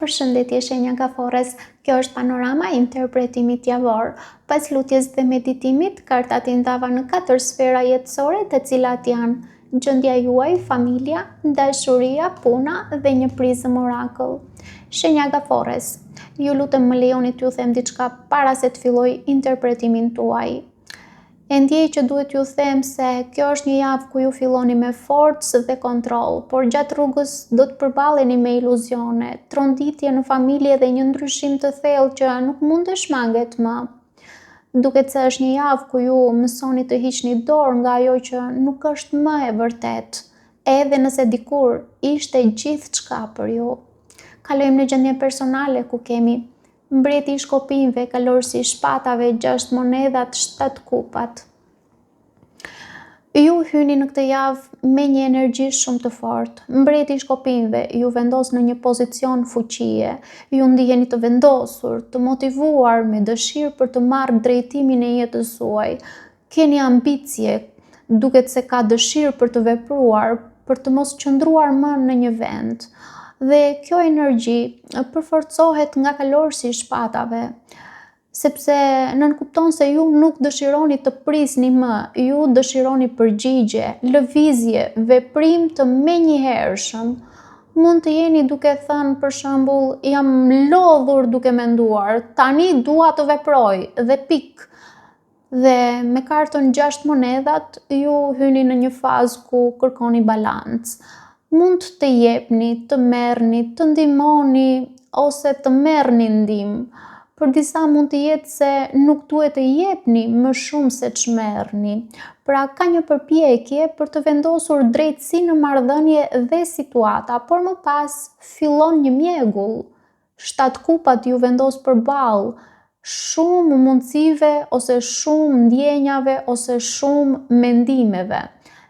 Përshëndetje shenja gafores, kjo është panorama e interpretimit javor. Pas lutjes dhe meditimit, karta tindava në 4 sfera jetësore, të cilat janë gjendja juaj, familja, dashuria, puna dhe një prizëm orakull. Shenja gafores, ju lutem më lejoni t'ju them diçka para se të filloj interpretimin tuaj. E ndjej që duhet ju them se kjo është një javë ku ju filloni me forcë dhe kontroll, por gjatë rrugës do të përballeni me iluzione, tronditje në familje dhe një ndryshim të thellë që nuk mund të shmanget më. Duket se është një javë ku ju mësoni të hiqni dorë nga ajo që nuk është më e vërtet, edhe nëse dikur ishte gjithçka për ju. Kalojmë në gjendje personale ku kemi mbreti i shkopinjve, kalorësi i shpatave, 6 monedhat, 7 kupat. Ju hyni në këtë javë me një energji shumë të fortë. Mbreti i shkopinjve ju vendos në një pozicion fuqie. Ju ndiheni të vendosur, të motivuar, me dëshirë për të marrë drejtimin e jetës suaj. Keni ambicie, duket se ka dëshirë për të vepruar, për të mos qëndruar më në një vend. Dhe kjo energji përforcohet nga kalorësi i shpatave, sepse nënkupton se ju nuk dëshironi të prisni më, ju dëshironi përgjigje, lëvizje, veprim të menjëhershëm. Mund të jeni duke thënë për shembull, jam lodhur duke menduar, tani dua të veproj dhe pikë. Dhe me kartën 6 monedhat, ju hyni në një fazë ku kërkoni balancë. Mund të jepni, të merrni, të ndihmoni ose të merrni ndihmë. Për disa mund të jetë se nuk duhet të jepni më shumë se ç'merrni. Pra ka një përpjekje për të vendosur drejtësi në marrëdhënie dhe situata, por më pas fillon një mjegull. 7 kupat ju vendos përballë shumë mundësive ose shumë ndjenjave ose shumë mendimeve.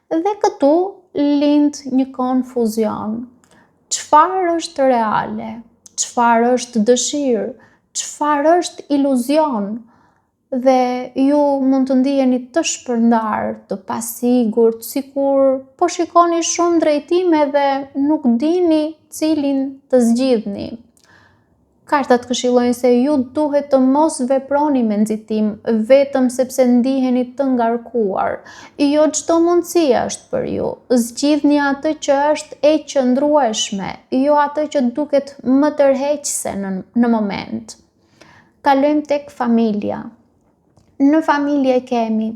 Dhe këtu lind një konfuzion. Çfarë është reale? Çfarë është dëshirë? Çfarë është iluzion? Dhe ju mund të ndiheni të shpërndar, të pasigurt, sikur po shikoni shumë drejtime dhe nuk dini cilin të zgjidhni. Kartat këshillojnë se ju duhet të mos veproni me nxitim, vetëm sepse ndiheni të ngarkuar. Jo çdo mundësi është për ju. Zgjidhni atë që është e qëndrueshme, jo atë që duket më tërheqëse në moment. Kalojmë tek familja. Në familje kemi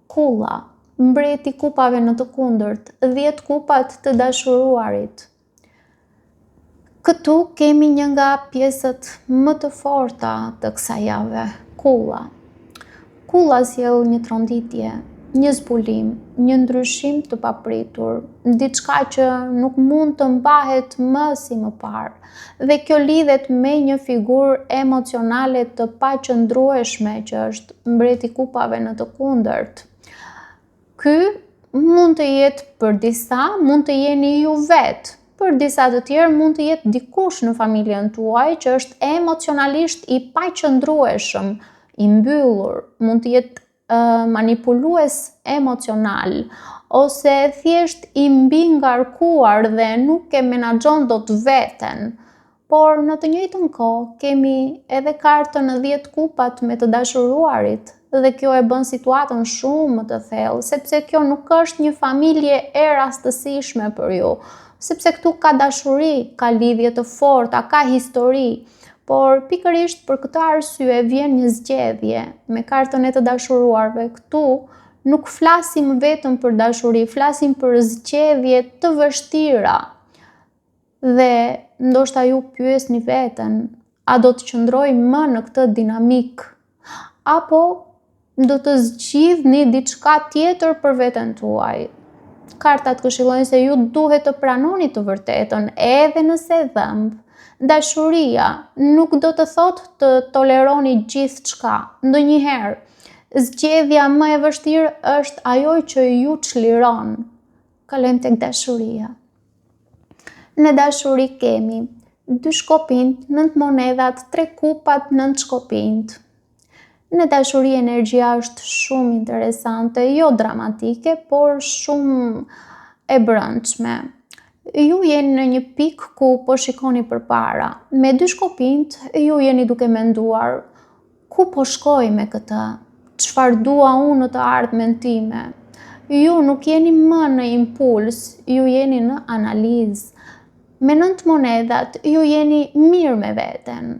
kulla, mbreti kupave në të kundërt, 10 kupat të dashuruarit. Këtu kemi një nga pjesët më të forta të kësaj jave, kulla. Kulla sjell një tronditje, një zbulim, një ndryshim të papritur, diçka që nuk mund të mbahet më si më parë. Dhe kjo lidhet me një figurë emocionale të paqëndrueshme që është mbreti i kupave në të kundërt. Ky mund të jetë për disa, mund të jeni ju vetë. Për disa të tjerë mund të jetë dikush në familjen tuaj që është emocionalisht i paqëndrueshëm, i mbyllur, mund të jetë manipulues emocional, ose thjesht i mbi ngarkuar dhe nuk e menaxhon dot veten. Por në të njëjtën kohë kemi edhe kartën 10 kupat me të dashuruarit, dhe kjo e bën situatën shumë më të thellë, sepse kjo nuk është një familje e rastësishme për ju. Sepse këtu ka dashuri, ka lidhje të forta, ka histori, por pikërisht për këtë arsye vjen një zgjedhje me kartën e të dashuruarve. Këtu nuk flasim vetëm për dashuri, flasim për zgjedhje të vështira. Dhe ndoshta ju pyesni veten, a do të qëndroj më në këtë dinamik? Apo do të zgjidhni diçka tjetër për veten tuaj? Kartat këshillojnë se ju duhet të pranoni të vërtetën, edhe nëse dhëmb. Dashuria nuk do të thotë të toleroni gjithçka. Ndonjëherë, zgjedhja më e vështirë është ajo që ju çliron. Kalojmë tek dashuria. Në dashuri kemi 2 shkopinjt, 9 monedhat, 3 kupat, 9 shkopinjt. Në dashuri energjia është shumë interesante, jo dramatike, por shumë e brëndshme. Ju jeni në një pikë ku po shikoni përpara. Me dy shkopinjt, ju jeni duke menduar, ku po shkoj me këtë? Çfarë dua unë në të ardhmen time? Ju nuk jeni më në impuls, ju jeni në analizë. Me 9 monedat, ju jeni mirë me veten.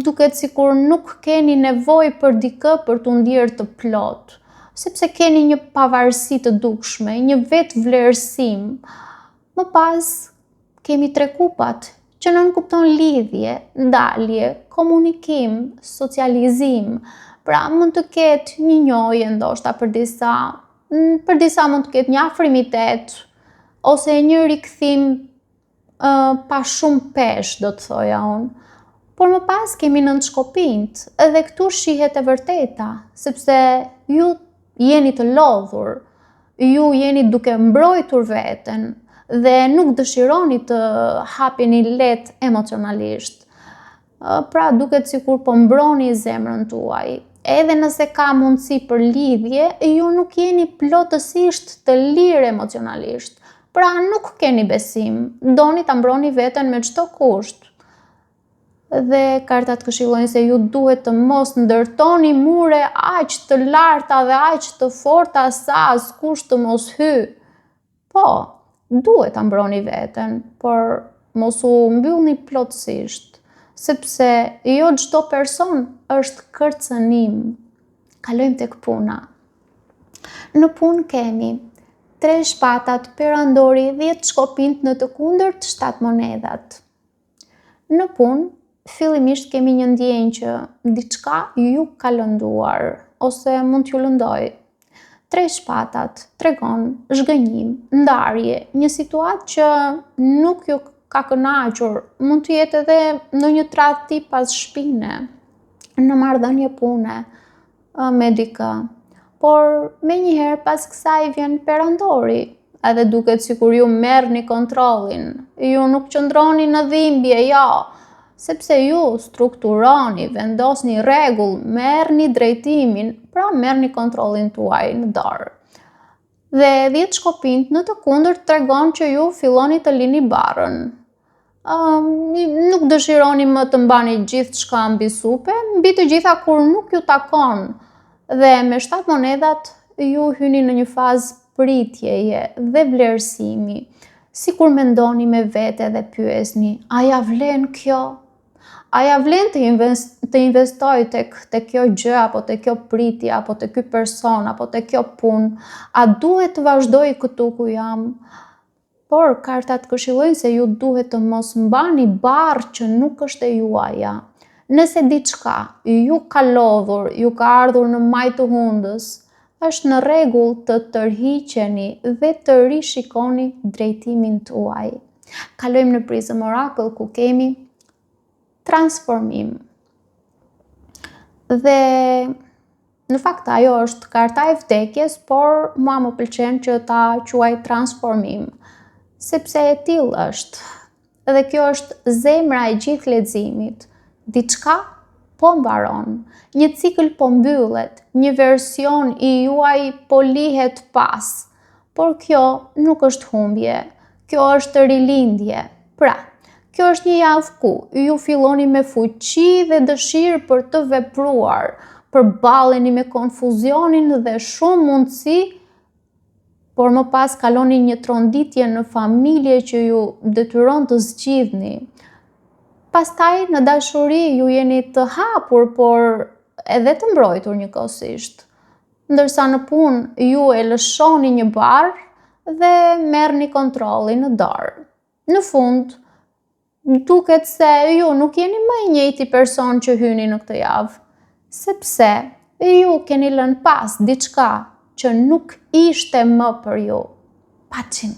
Duket sikur nuk keni nevojë për dikë për t'u ndjerë të plot, sepse keni një pavarësi të dukshme, një vetë vlerësim. Më pas kemi 3 kupat, që nënkupton lidhje, ndalje, komunikim, socializim. Pra mund të ketë një njohje ndoshta për disa mund të ketë një afrimitet, ose një rikthim pa shumë pesh, do të thoja unë. Por më pas kemi 9 shkopinjt, edhe këtu shihet e vërteta, sepse ju jeni të lodhur, ju jeni duke mbrojtur veten dhe nuk dëshironi të hapeni lehtë emocionalisht. Pra duket sikur po mbroni zemrën tuaj. Edhe nëse ka mundësi për lidhje, ju nuk jeni plotësisht të lirë emocionalisht. Pra nuk keni besim, doni ta mbroni veten me çdo kusht. Dhe kartat këshillojnë se ju duhet të mos ndërtoni mure aq të larta dhe aq të forta sa askush të mos hy. Po, duhet ta mbroni veten, por mos u mbyllni plotësisht, sepse jo çdo person është kërcënim. Kalojmë tek puna. Në punë kemi 3 shpatat, perandori, 10 shkopinjt në të kundërt, 7 monedat. Në punë fillimisht kemi një ndjenjë që diçka ju ka lënduar ose mund t'ju lëndoj. 3 shpatat tregon zhgënjim, ndarje, një situatë që nuk ju ka kënaqur, mund të jetë edhe ndonjë tradhti pas shpine, në marrëdhënie pune me dikë. Por menjëherë pas kësaj vjen perandori, edhe duket sikur ju merrni kontrollin. Ju nuk qëndroni në dhimbje, jo, sepse ju strukturoni, vendosni rregull, merrni drejtimin, pra merrni kontrollin tuaj në dorë. Dhe 10 shkopinjt në të kundërt tregon që ju filloni të lini barrën. Nuk dëshironi më të mbani gjithçka mbi supe, mbi të gjitha kur nuk ju takon. Dhe me 7 monedat ju hyni në një fazë pritjeje dhe vlerësimi. Sikur mendoni me vete dhe pyesni, a ja vlen kjo? A ja vlen të investoj tek kjo gjë, apo tek kjo pritje, apo tek ky person, apo tek kjo punë? A duhet të vazhdoj këtu ku jam? Por kartat këshillojnë se ju duhet të mos mbani barr që nuk është e juaja. Nëse diçka ju ka lodhur, ju ka ardhur në maj të hundës, është në rregull të tërhiqeni dhe të rishikoni drejtimin tuaj. Kalojmë në prizën Oracle ku kemi transformim. Dhe në fakt ajo është karta e vdekjes, por mua më pëlqen që ta quaj transformim, sepse e tillë është. Dhe kjo është zemra e gjithë leximit. Diçka po mbaron, një cikël po mbyllet, një version i juaj po lihet pas. Por kjo nuk është humbje, kjo është rilindje. Pra, kjo është një javë ku ju filloni me fuqi dhe dëshirë për të vepruar, përballeni me konfuzionin dhe shumë mundësi, por më pas kaloni një tronditje në familje që ju detyron të zgjidhni. Pastaj në dashuri ju jeni të hapur, por edhe të mbrojtur njëkohësisht. Ndërsa në punë ju e lëshoni një barr dhe merrni kontrollin në dorë. Në fund, duket se ju nuk jeni më i njëjti person që hyni në këtë javë, sepse ju keni lënë pas diçka që nuk ishte më për ju. Paçim.